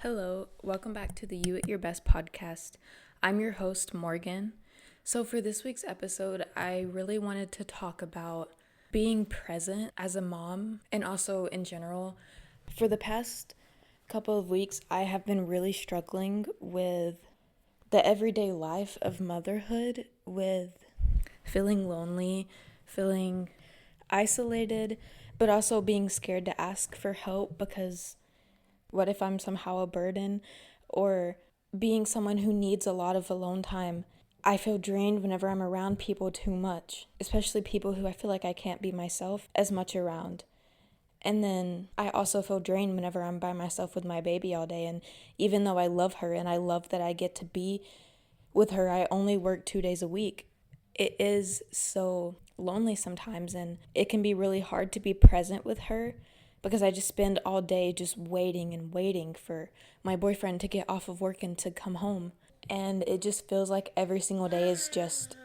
Hello, welcome back to the You at Your Best podcast. I'm your host, Morgan. So, for this week's episode, I really wanted to talk about being present as a mom and also in general. For the past couple of weeks, I have been really struggling with the everyday life of motherhood, with feeling lonely, feeling isolated, but also being scared to ask for help because what if I'm somehow a burden? Or being someone who needs a lot of alone time. I feel drained whenever I'm around people too much, especially people who I feel like I can't be myself as much around. And then I also feel drained whenever I'm by myself with my baby all day. And even though I love her and I love that I get to be with her, I only work 2 days a week. It is so lonely sometimes, and it can be really hard to be present with her because I just spend all day just waiting and waiting for my boyfriend to get off of work and to come home. And it just feels like every single day is just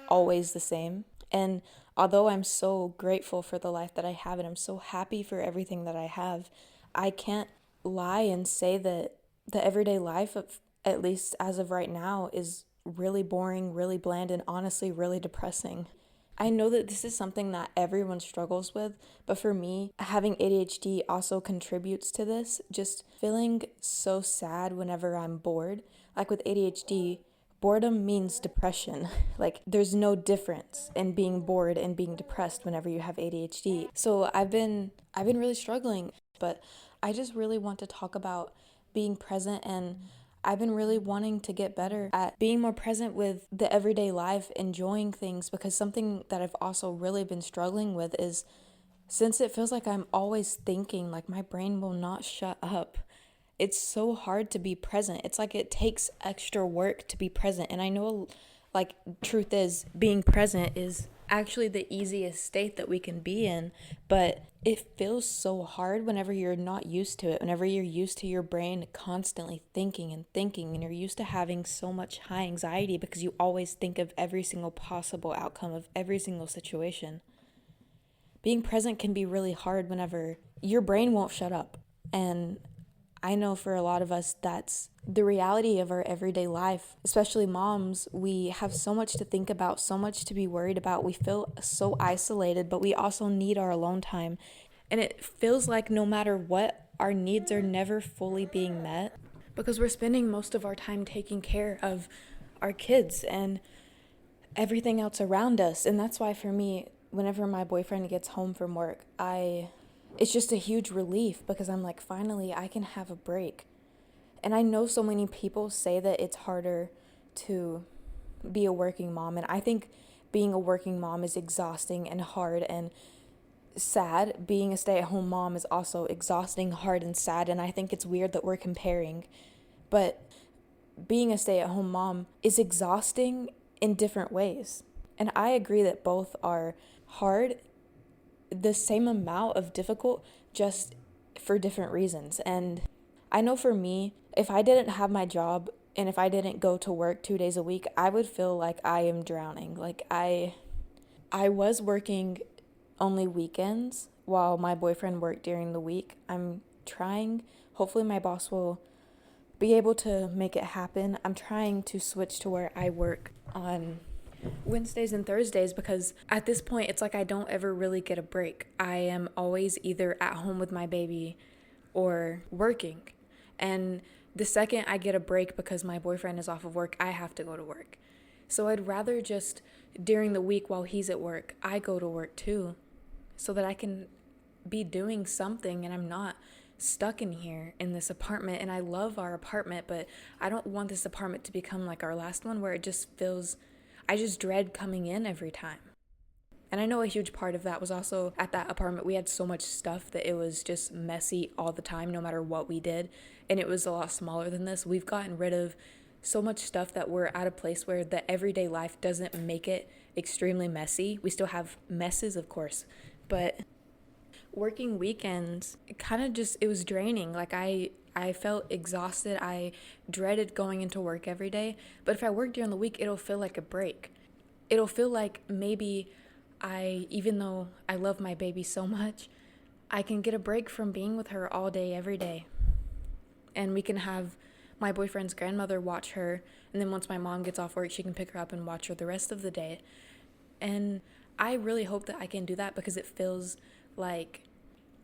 always the same. And although I'm so grateful for the life that I have and I'm so happy for everything that I have, I can't lie and say that the everyday life, of, at least as of right now, is really boring, really bland, and honestly really depressing. I know that this is something that everyone struggles with, but for me, having ADHD also contributes to this. Just feeling so sad whenever I'm bored. Like with ADHD, boredom means depression. Like there's no difference in being bored and being depressed whenever you have ADHD. So I've been really struggling, but I just really want to talk about being present, and I've been really wanting to get better at being more present with the everyday life, enjoying things, because something that I've also really been struggling with is since it feels like I'm always thinking, like my brain will not shut up. It's so hard to be present. It's like it takes extra work to be present. And I know, like, truth is, being present is actually the easiest state that we can be in, but it feels so hard whenever you're not used to it, whenever you're used to your brain constantly thinking and thinking, and you're used to having so much high anxiety because you always think of every single possible outcome of every single situation. Being present can be really hard whenever your brain won't shut up. And I know for a lot of us, that's the reality of our everyday life, especially moms. We have so much to think about, so much to be worried about. We feel so isolated, but we also need our alone time. And it feels like no matter what, our needs are never fully being met because we're spending most of our time taking care of our kids and everything else around us. And that's why for me, whenever my boyfriend gets home from work, it's just a huge relief because I'm like, finally, I can have a break. And I know so many people say that it's harder to be a working mom. And I think being a working mom is exhausting and hard and sad. Being a stay-at-home mom is also exhausting, hard, and sad. And I think it's weird that we're comparing. But being a stay-at-home mom is exhausting in different ways. And I agree that both are hard, the same amount of difficult, just for different reasons. And I know for me, if I didn't have my job and if I didn't go to work 2 days a week, I would feel like I am drowning. Like I was working only weekends while my boyfriend worked during the week. I'm trying, hopefully my boss will be able to make it happen. I'm trying to switch to where I work on Wednesdays and Thursdays because at this point it's like I don't ever really get a break. I am always either at home with my baby or working. And the second I get a break because my boyfriend is off of work, I have to go to work. So I'd rather just during the week while he's at work, I go to work too so that I can be doing something and I'm not stuck in here in this apartment. And I love our apartment, but I don't want this apartment to become like our last one where it just feels, I just dread coming in every time. And I know a huge part of that was also at that apartment, we had so much stuff that it was just messy all the time, no matter what we did. And it was a lot smaller than this. We've gotten rid of so much stuff that we're at a place where the everyday life doesn't make it extremely messy. We still have messes, of course, but working weekends, it was draining. Like I felt exhausted. I dreaded going into work every day. But if I work during the week, it'll feel like a break. It'll feel like maybe even though I love my baby so much, I can get a break from being with her all day, every day. and we can have my boyfriend's grandmother watch her, and then once my mom gets off work, she can pick her up and watch her the rest of the day. And I really hope that I can do that, because it feels like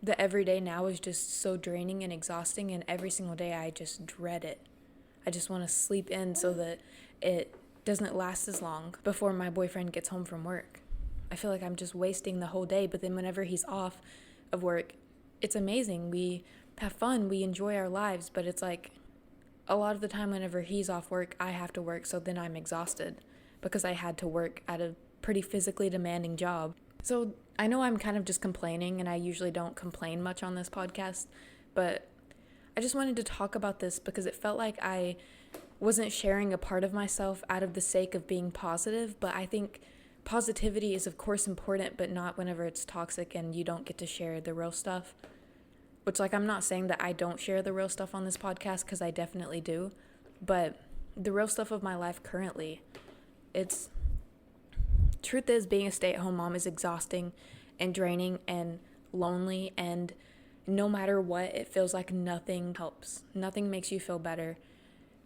the everyday now is just so draining and exhausting, and every single day I just dread it. I just want to sleep in so that it doesn't last as long before my boyfriend gets home from work. I feel like I'm just wasting the whole day, but then whenever he's off of work, it's amazing. We have fun, we enjoy our lives, but it's like a lot of the time whenever he's off work, I have to work, so then I'm exhausted because I had to work at a pretty physically demanding job. So I know I'm kind of just complaining, and I usually don't complain much on this podcast, but I just wanted to talk about this because it felt like I wasn't sharing a part of myself out of the sake of being positive, but I think positivity is of course important, but not whenever it's toxic and you don't get to share the real stuff. Which, like, I'm not saying that I don't share the real stuff on this podcast, because I definitely do, but the real stuff of my life currently, truth is, being a stay-at-home mom is exhausting and draining and lonely, and no matter what, it feels like nothing helps. Nothing makes you feel better,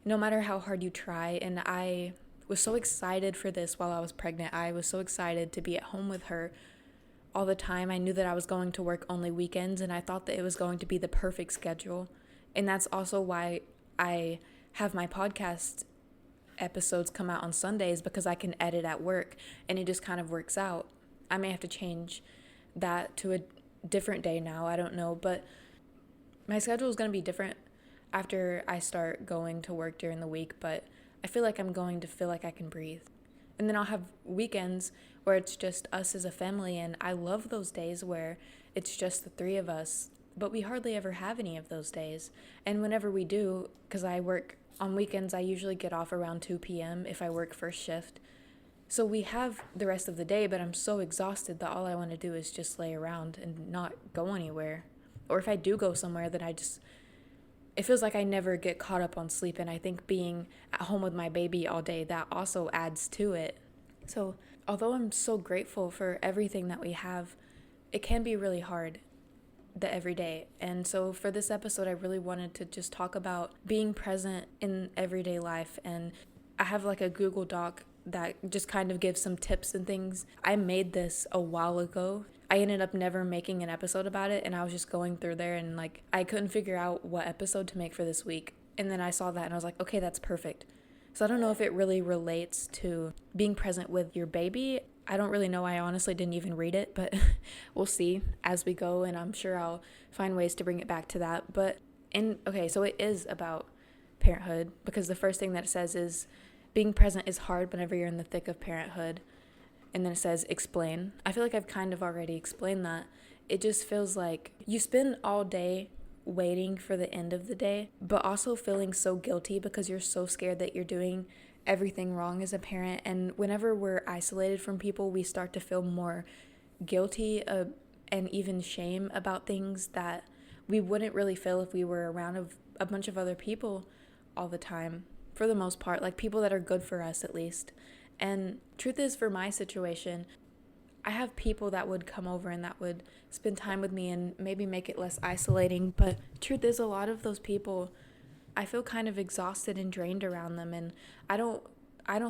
no matter how hard you try. And I was so excited for this while I was pregnant. I was so excited to be at home with her all the time. I knew that I was going to work only weekends, and I thought that it was going to be the perfect schedule. And that's also why I have my podcast episodes come out on Sundays, because I can edit at work, and it just kind of works out. I may have to change that to a different day now, I don't know, but my schedule is going to be different after I start going to work during the week, but I feel like I'm going to feel like I can breathe. And then I'll have weekends where it's just us as a family, and I love those days where it's just the three of us, but we hardly ever have any of those days. And whenever we do, because I work on weekends, I usually get off around 2 p.m. if I work first shift. So we have the rest of the day, but I'm so exhausted that all I want to do is just lay around and not go anywhere. Or if I do go somewhere, then it feels like I never get caught up on sleep. And I think being at home with my baby all day, that also adds to it. So although I'm so grateful for everything that we have, it can be really hard the everyday. And so for this episode, I really wanted to just talk about being present in everyday life. And I have like a Google Doc that just kind of gives some tips and things. I made this a while ago. I ended up never making an episode about it, and I was just going through there, and like I couldn't figure out what episode to make for this week. And then I saw that and I was like, okay, that's perfect. So I don't know if it really relates to being present with your baby. I don't really know. I honestly didn't even read it, but we'll see as we go, and I'm sure I'll find ways to bring it back to that. So it is about parenthood, because the first thing that it says is being present is hard whenever you're in the thick of parenthood. And then it says explain. I feel like I've kind of already explained that. It just feels like you spend all day waiting for the end of the day, but also feeling so guilty because you're so scared that you're doing everything wrong as a parent. And whenever we're isolated from people, we start to feel more guilty and even shame about things that we wouldn't really feel if we were around a bunch of other people all the time, for the most part, like people that are good for us at least. And truth is, for my situation, I have people that would come over and that would spend time with me and maybe make it less isolating. But truth is, a lot of those people, I feel kind of exhausted and drained around them. And I don't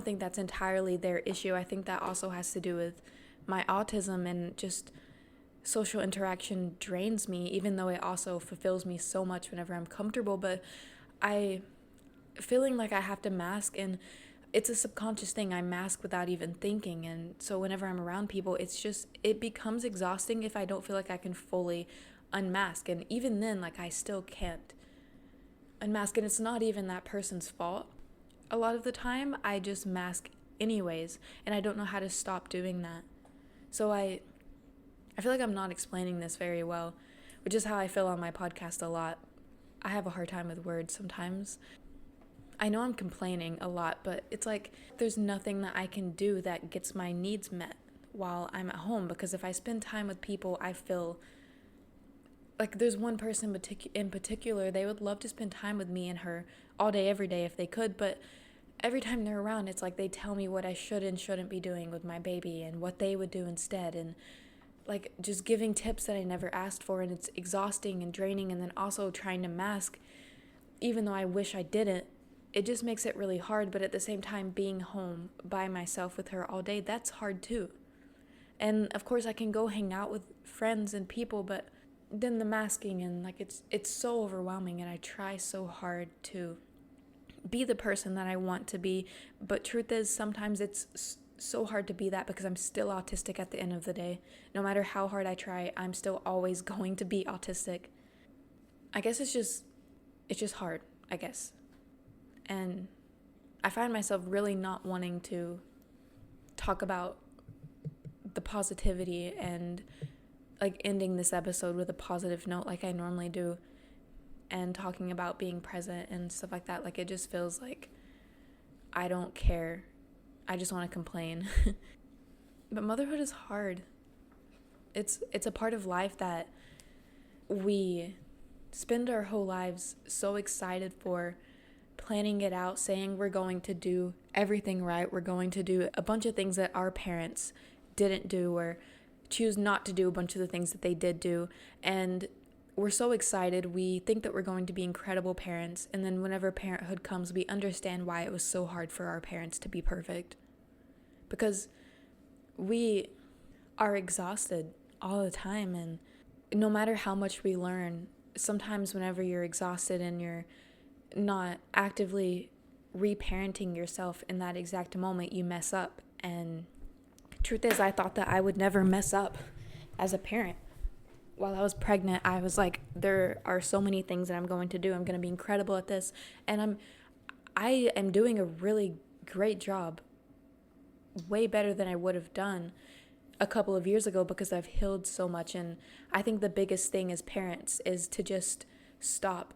think that's entirely their issue. I think that also has to do with my autism, and just social interaction drains me, even though it also fulfills me so much whenever I'm comfortable. But feeling like I have to mask, and it's a subconscious thing. I mask without even thinking. And so whenever I'm around people, it becomes exhausting if I don't feel like I can fully unmask. And even then, like, I still can't unmask. And it's not even that person's fault. A lot of the time, I just mask anyways, and I don't know how to stop doing that. So I feel like I'm not explaining this very well, which is how I feel on my podcast a lot. I have a hard time with words sometimes. I know I'm complaining a lot, but it's like there's nothing that I can do that gets my needs met while I'm at home, because if I spend time with people, I feel like there's one person in particular, they would love to spend time with me and her all day, every day if they could, but every time they're around, it's like they tell me what I should and shouldn't be doing with my baby and what they would do instead, and like just giving tips that I never asked for, and it's exhausting and draining. And then also trying to mask even though I wish I didn't, it just makes it really hard. But at the same time, being home by myself with her all day, that's hard too. And of course I can go hang out with friends and people, but then the masking and like it's so overwhelming, and I try so hard to be the person that I want to be, but truth is sometimes it's so hard to be that because I'm still autistic at the end of the day. No matter how hard I try, I'm still always going to be autistic. I guess it's just hard, I guess. And I find myself really not wanting to talk about the positivity and like ending this episode with a positive note like I normally do, and talking about being present and stuff like that. Like, it just feels like I don't care. I just want to complain. But motherhood is hard. It's a part of life that we spend our whole lives so excited for, planning it out, saying we're going to do everything right. We're going to do a bunch of things that our parents didn't do, or choose not to do a bunch of the things that they did do. And we're so excited. We think that we're going to be incredible parents. And then whenever parenthood comes, we understand why it was so hard for our parents to be perfect. Because we are exhausted all the time. And no matter how much we learn, sometimes whenever you're exhausted and you're not actively reparenting yourself in that exact moment, you mess up. And truth is, I thought that I would never mess up as a parent. While I was pregnant, I was like, there are so many things that I'm going to do. I'm going to be incredible at this. And I am doing a really great job, way better than I would have done a couple of years ago, because I've healed so much. And I think the biggest thing as parents is to just stop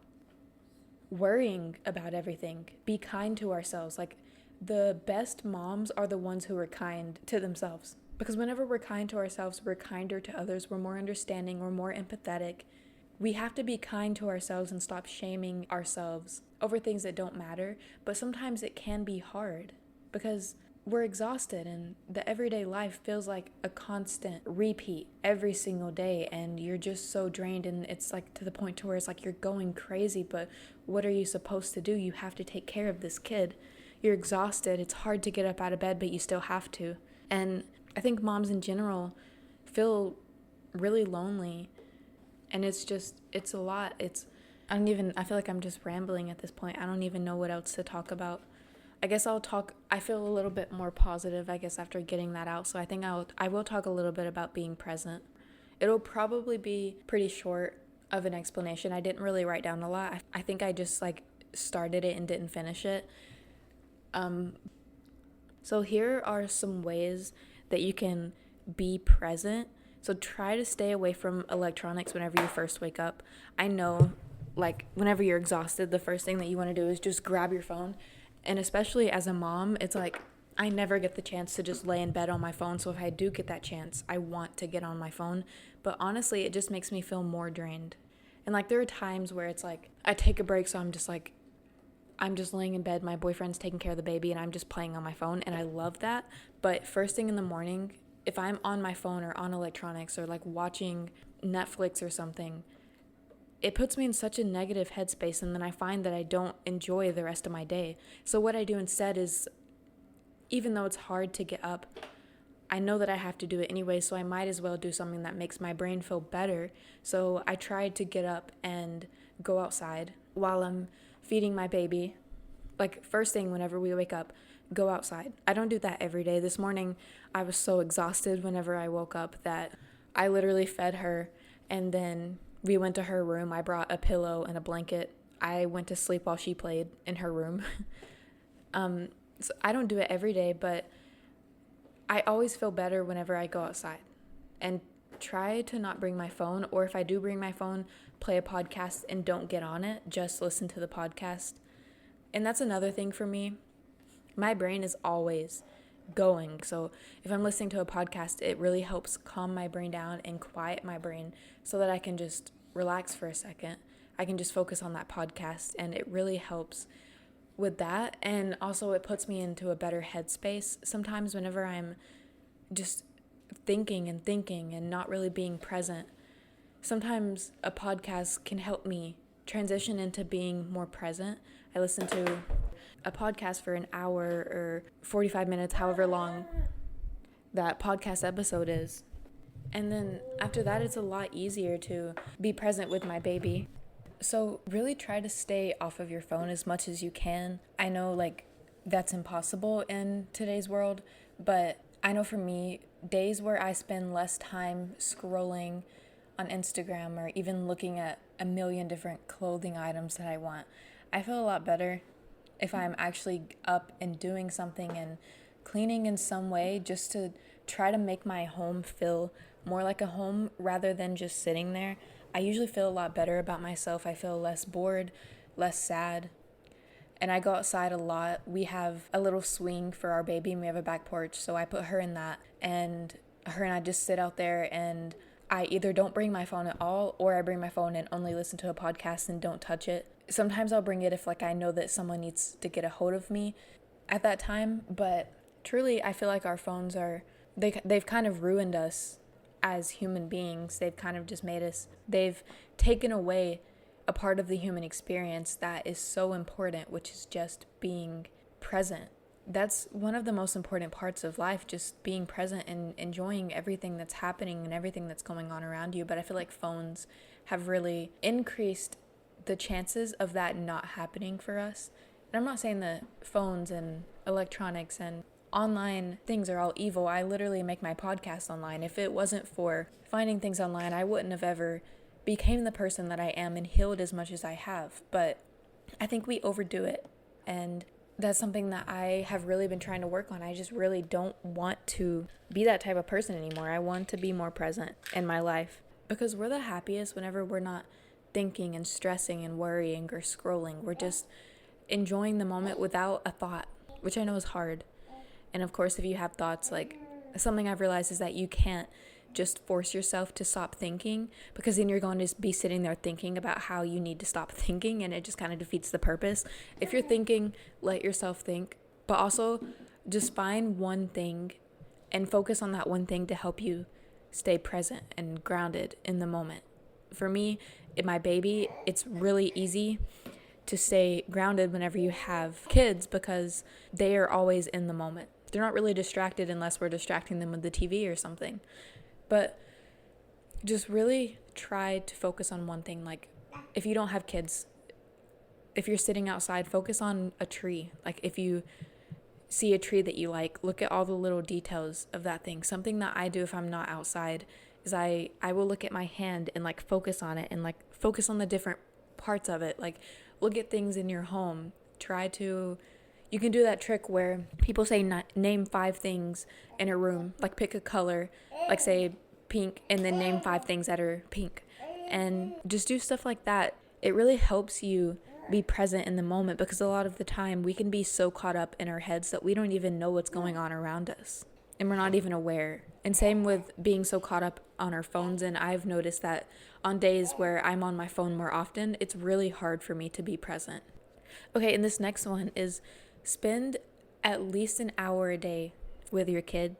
worrying about everything. Be kind to ourselves. Like, the best moms are the ones who are kind to themselves. Because whenever we're kind to ourselves, we're kinder to others, we're more understanding, we're more empathetic. We have to be kind to ourselves and stop shaming ourselves over things that don't matter. But sometimes it can be hard because we're exhausted, and the everyday life feels like a constant repeat every single day, and you're just so drained, and it's like to the point to where it's like you're going crazy. But what are you supposed to do? You have to take care of this kid. You're exhausted. It's hard to get up out of bed, but you still have to. And I think moms in general feel really lonely, and it's a lot. I feel like I'm just rambling at this point. I don't even know what else to talk about. I guess I feel a little bit more positive, I guess, after getting that out. So I think I will talk a little bit about being present. It'll probably be pretty short of an explanation. I didn't really write down a lot. I think I just like started it and didn't finish it. So here are some ways that you can be present. So try to stay away from electronics whenever you first wake up. I know, like, whenever you're exhausted, the first thing that you want to do is just grab your phone. And especially as a mom, it's like I never get the chance to just lay in bed on my phone. So if I do get that chance, I want to get on my phone. But honestly, it just makes me feel more drained. And like, there are times where it's like I take a break, so I'm just laying in bed, my boyfriend's taking care of the baby, and I'm just playing on my phone, and I love that. But first thing in the morning, if I'm on my phone or on electronics or like watching Netflix or something, it puts me in such a negative headspace, and then I find that I don't enjoy the rest of my day. So what I do instead is, even though it's hard to get up, I know that I have to do it anyway, so I might as well do something that makes my brain feel better. So I tried to get up and go outside while I'm feeding my baby. Like, first thing whenever we wake up, go outside. I don't do that every day. This morning, I was so exhausted whenever I woke up that I literally fed her, and then we went to her room. I brought a pillow and a blanket. I went to sleep while she played in her room. So I don't do it every day, but I always feel better whenever I go outside. And try to not bring my phone, or if I do bring my phone, play a podcast and don't get on it. Just listen to the podcast. And that's another thing for me. My brain is always going. So if I'm listening to a podcast, it really helps calm my brain down and quiet my brain so that I can just relax for a second. I can just focus on that podcast, and it really helps with that. And also it puts me into a better headspace sometimes whenever I'm just thinking and not really being present. Sometimes a podcast can help me transition into being more present. I listen to a podcast for an hour or 45 minutes, however long that podcast episode is. And then after that, it's a lot easier to be present with my baby. So really try to stay off of your phone as much as you can. I know that's impossible in today's world, but I know for me, days where I spend less time scrolling on Instagram or even looking at a million different clothing items that I want, I feel a lot better if I'm actually up and doing something and cleaning in some way, just to try to make my home feel more like a home rather than just sitting there. I usually feel a lot better about myself. I feel less bored, less sad. And I go outside a lot. We have a little swing for our baby and we have a back porch, so I put her in that, and her and I just sit out there, and I either don't bring my phone at all, or I bring my phone and only listen to a podcast and don't touch it. Sometimes I'll bring it if I know that someone needs to get a hold of me at that time, but truly I feel like our phones they've kind of ruined us as human beings. They've kind of just they've taken away a part of the human experience that is so important, which is just being present. That's one of the most important parts of life, just being present and enjoying everything that's happening and everything that's going on around you. But I feel like phones have really increased the chances of that not happening for us. And I'm not saying that phones and electronics and online things are all evil. I literally make my podcast online. If it wasn't for finding things online, I wouldn't have ever became the person that I am and healed as much as I have. But I think we overdo it, and that's something that I have really been trying to work on. I just really don't want to be that type of person anymore. I want to be more present in my life, because we're the happiest whenever we're not thinking and stressing and worrying or scrolling. We're just enjoying the moment without a thought, which I know is hard. And of course, if you have thoughts, something I've realized is that you can't just force yourself to stop thinking, because then you're going to be sitting there thinking about how you need to stop thinking, and it just kind of defeats the purpose. If you're thinking, let yourself think, but also just find one thing and focus on that one thing to help you stay present and grounded in the moment. For me, in my baby, it's really easy to stay grounded whenever you have kids, because they are always in the moment. They're not really distracted unless we're distracting them with the TV or something. But just really try to focus on one thing. If you don't have kids, if you're sitting outside, focus on a tree. If you see a tree that you like, look at all the little details of that thing. Something that I do if I'm not outside is I will look at my hand and focus on it, and focus on the different parts of it. Look at things in your home. You can do that trick where people say name 5 things in a room, pick a color, say pink, and then name 5 things that are pink, and just do stuff like that. It really helps you be present in the moment, because a lot of the time we can be so caught up in our heads that we don't even know what's going on around us, and we're not even aware. And same with being so caught up on our phones. And I've noticed that on days where I'm on my phone more often, it's really hard for me to be present. Okay, and this next one is spend at least an hour a day with your kid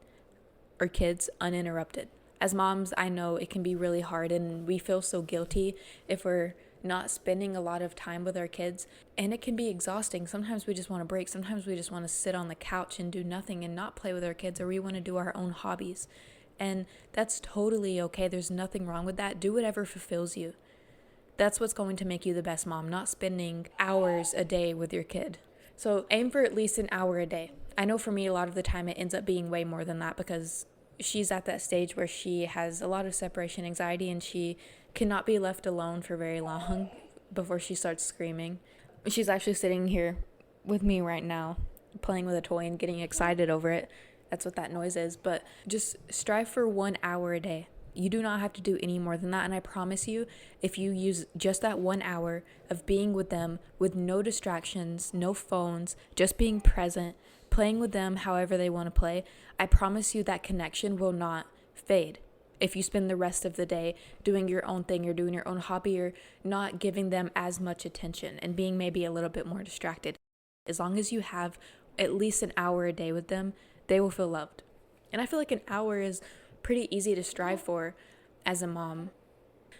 or kids uninterrupted. As moms, I know it can be really hard, and we feel so guilty if we're not spending a lot of time with our kids, and it can be exhausting. Sometimes we just want to break. Sometimes we just want to sit on the couch and do nothing and not play with our kids, or we want to do our own hobbies. And that's totally okay. There's nothing wrong with that. Do whatever fulfills you. That's what's going to make you the best mom, not spending hours a day with your kid. So aim for at least an hour a day. I know for me, a lot of the time it ends up being way more than that, because she's at that stage where she has a lot of separation anxiety, and she cannot be left alone for very long before she starts screaming. She's actually sitting here with me right now, playing with a toy and getting excited over it. That's what that noise is. But just strive for 1 hour a day. You do not have to do any more than that. And I promise you, if you use just that 1 hour of being with them with no distractions, no phones, just being present, playing with them however they want to play, I promise you that connection will not fade. If you spend the rest of the day doing your own thing, or doing your own hobby, or not giving them as much attention and being maybe a little bit more distracted, as long as you have at least an hour a day with them, they will feel loved. And I feel like an hour is pretty easy to strive for as a mom.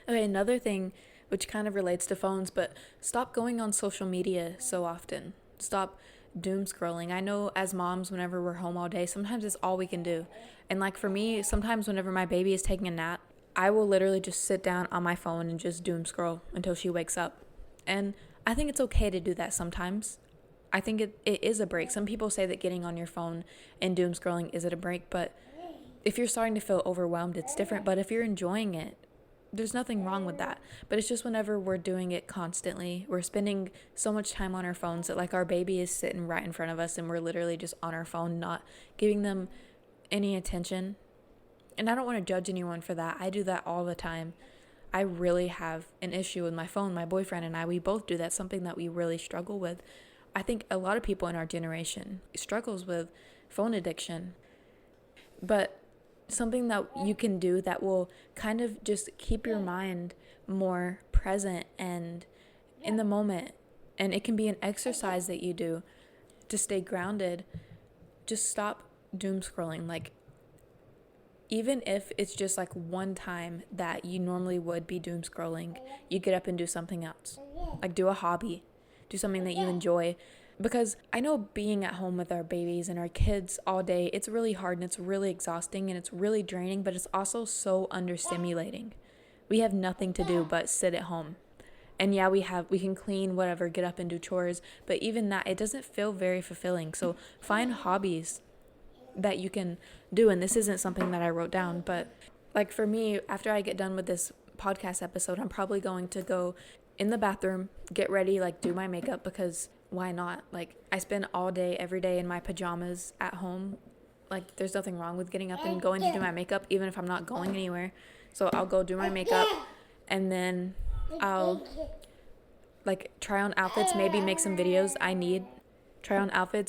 Okay, another thing which kind of relates to phones, but stop going on social media so often. Stop doom scrolling. I know as moms, whenever we're home all day, sometimes it's all we can do. And like for me, sometimes whenever my baby is taking a nap, I will literally just sit down on my phone and just doom scroll until she wakes up. And I think it's okay to do that sometimes. I think it is a break. Some people say that getting on your phone and doom scrolling isn't a break, but if you're starting to feel overwhelmed, it's different. But if you're enjoying it, there's nothing wrong with that. But it's just whenever we're doing it constantly, we're spending so much time on our phones that like our baby is sitting right in front of us and we're literally just on our phone, not giving them any attention. And I don't want to judge anyone for that. I do that all the time. I really have an issue with my phone. My boyfriend and I, we both do that, something that we really struggle with. I think a lot of people in our generation struggles with phone addiction. But something that you can do that will kind of just keep your mind more present and in the moment. And it can be an exercise that you do to stay grounded. Just stop doom scrolling. Like, even if it's just like one time that you normally would be doom scrolling, you get up and do something else. Like do a hobby, do something that you enjoy. Because I know being at home with our babies and our kids all day, it's really hard and it's really exhausting and it's really draining, but it's also so understimulating. We have nothing to do but sit at home. And yeah, we can clean, whatever, get up and do chores, but even that, it doesn't feel very fulfilling. So find hobbies that you can do. And this isn't something that I wrote down, but like for me, after I get done with this podcast episode, I'm probably going to go in the bathroom, get ready, like do my makeup, because why not? Like I spend all day, every day in my pajamas at home. Like there's nothing wrong with getting up and going to do my makeup, even if I'm not going anywhere. So I'll go do my makeup and then I'll like try on outfits, maybe make some videos.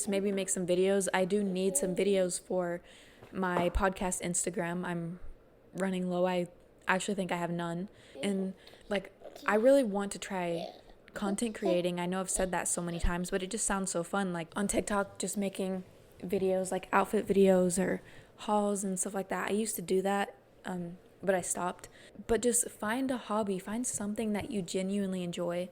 Maybe make some videos. I do need some videos for my podcast Instagram. I'm running low. I actually think I have none. And like, I really want to try content creating. I know I've said that so many times, but it just sounds so fun. Like on TikTok, just making videos, like outfit videos or hauls and stuff like that. I used to do that, but I stopped. But just find a hobby, find something that you genuinely enjoy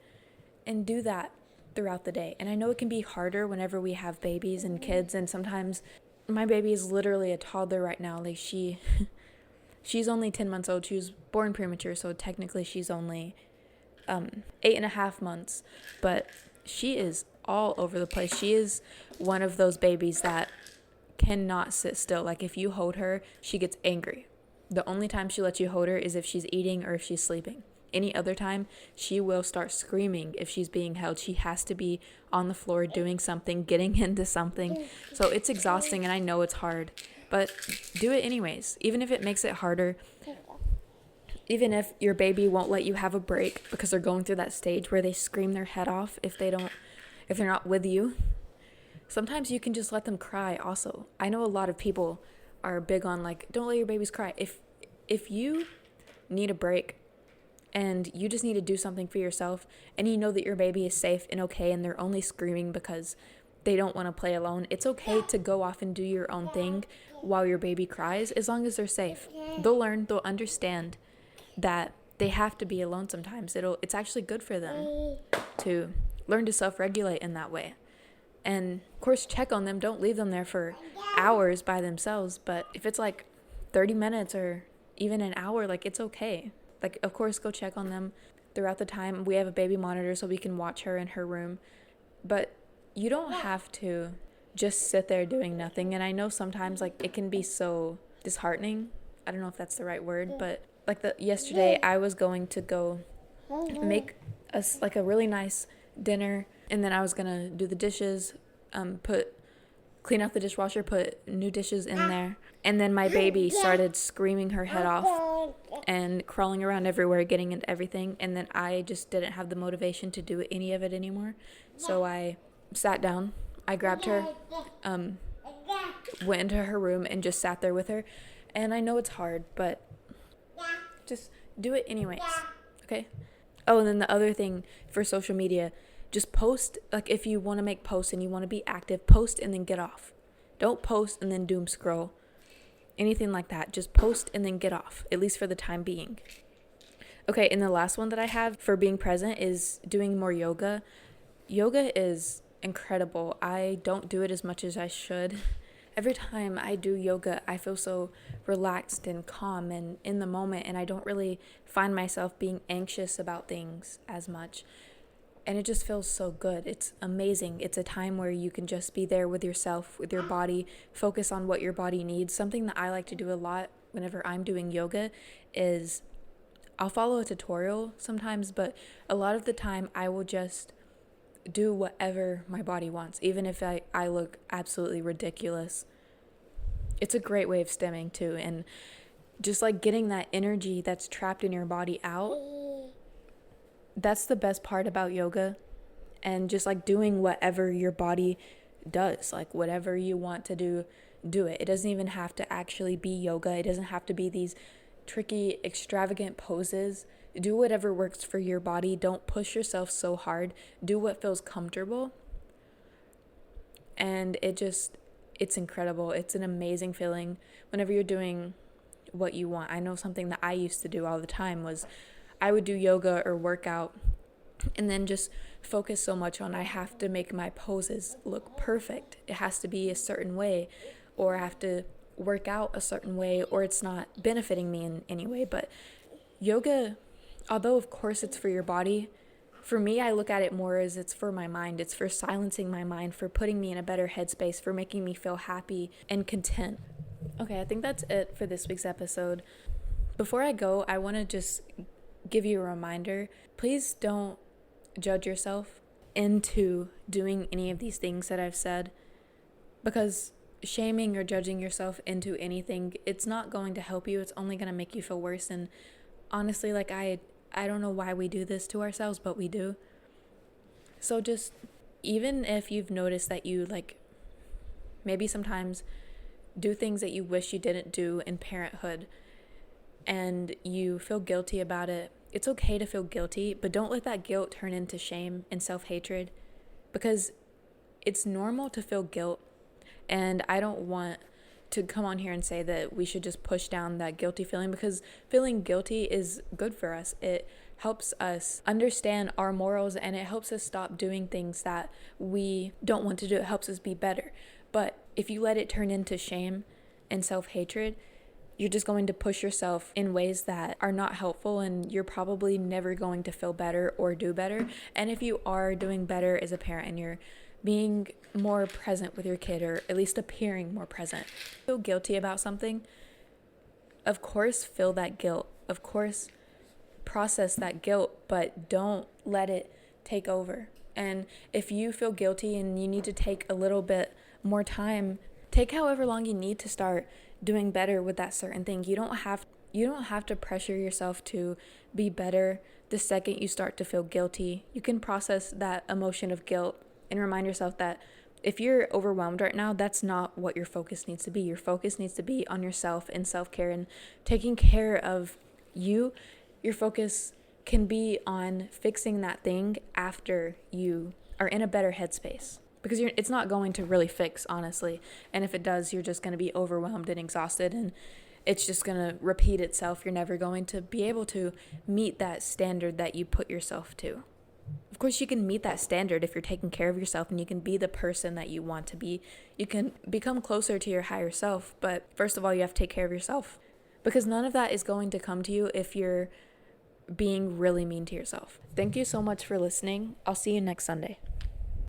and do that throughout the day. And I know it can be harder whenever we have babies and kids, and sometimes my baby is literally a toddler right now. Like she's only 10 months old. She was born premature, so technically she's only 8.5 months, but she is all over the place. She is one of those babies that cannot sit still. Like if you hold her, she gets angry. The only time she lets you hold her is if she's eating or if she's sleeping. Any other time, she will start screaming if she's being held. She has to be on the floor doing something, getting into something. So it's exhausting, and I know it's hard, but do it anyways. Even if it makes it harder, even if your baby won't let you have a break because they're going through that stage where they scream their head off if they're not with you. Sometimes you can just let them cry also. I know a lot of people are big on like, don't let your babies cry. If you need a break, and you just need to do something for yourself, and you know that your baby is safe and okay, and they're only screaming because they don't want to play alone, it's okay to go off and do your own thing while your baby cries, as long as they're safe. They'll learn, they'll understand that they have to be alone sometimes. It's actually good for them to learn to self-regulate in that way. And of course, check on them. Don't leave them there for hours by themselves. But if it's like 30 minutes or even an hour, like it's okay. Like, of course, go check on them throughout the time. We have a baby monitor so we can watch her in her room. But you don't have to just sit there doing nothing. And I know sometimes, like, it can be so disheartening. I don't know if that's the right word, but like yesterday I was going to go make us like a really nice dinner, and then I was gonna do the dishes, clean out the dishwasher, put new dishes in there, and then my baby started screaming her head off and crawling around everywhere, getting into everything, and then I just didn't have the motivation to do any of it anymore. So I sat down, I grabbed her, went into her room and just sat there with her. And I know it's hard, but just do it anyways, okay? Oh, and then the other thing for social media, just post. Like, if you want to make posts and you want to be active, post and then get off. Don't post and then doom scroll. Anything like that. Just post and then get off, at least for the time being. Okay, and the last one that I have for being present is doing more yoga. Yoga is incredible. I don't do it as much as I should. Every time I do yoga, I feel so relaxed and calm and in the moment, and I don't really find myself being anxious about things as much. And it just feels so good. It's amazing. It's a time where you can just be there with yourself, with your body, focus on what your body needs. Something that I like to do a lot whenever I'm doing yoga is I'll follow a tutorial sometimes, but a lot of the time I will just do whatever my body wants, even if I look absolutely ridiculous. It's a great way of stemming too, and just like getting that energy that's trapped in your body out. That's the best part about yoga, and just like doing whatever your body does, like whatever you want to do it. It doesn't even have to actually be yoga. It doesn't have to be these tricky, extravagant poses. Do whatever works for your body. Don't push yourself so hard. Do what feels comfortable. And it's incredible. It's an amazing feeling whenever you're doing what you want. I know something that I used to do all the time was I would do yoga or workout and then just focus so much on I have to make my poses look perfect. It has to be a certain way, or I have to work out a certain way, or it's not benefiting me in any way. But yoga, although of course it's for your body, for me, I look at it more as it's for my mind. It's for silencing my mind, for putting me in a better headspace, for making me feel happy and content. Okay, I think that's it for this week's episode. Before I go, I want to just give you a reminder. Please don't judge yourself into doing any of these things that I've said, because shaming or judging yourself into anything, it's not going to help you. It's only going to make you feel worse. And honestly, like I don't know why we do this to ourselves, but we do. So just, even if you've noticed that you like maybe sometimes do things that you wish you didn't do in parenthood and you feel guilty about it, it's okay to feel guilty, but don't let that guilt turn into shame and self-hatred, because it's normal to feel guilt. And I don't want to come on here and say that we should just push down that guilty feeling, because feeling guilty is good for us. It helps us understand our morals, and it helps us stop doing things that we don't want to do. It helps us be better. But if you let it turn into shame and self-hatred, you're just going to push yourself in ways that are not helpful, and you're probably never going to feel better or do better. And if you are doing better as a parent and you're being more present with your kid, or at least appearing more present, feel guilty about something, of course feel that guilt, of course process that guilt, but don't let it take over. And if you feel guilty and you need to take a little bit more time, take however long you need to start doing better with that certain thing. You don't have to pressure yourself to be better the second you start to feel guilty. You can process that emotion of guilt and remind yourself that if you're overwhelmed right now, that's not what your focus needs to be. Your focus needs to be on yourself and self-care and taking care of you. Your focus can be on fixing that thing after you are in a better headspace, because it's not going to really fix, honestly. And if it does, you're just going to be overwhelmed and exhausted, and it's just going to repeat itself. You're never going to be able to meet that standard that you put yourself to. Of course, you can meet that standard if you're taking care of yourself and you can be the person that you want to be. You can become closer to your higher self, but first of all, you have to take care of yourself, because none of that is going to come to you if you're being really mean to yourself. Thank you so much for listening. I'll see you next Sunday.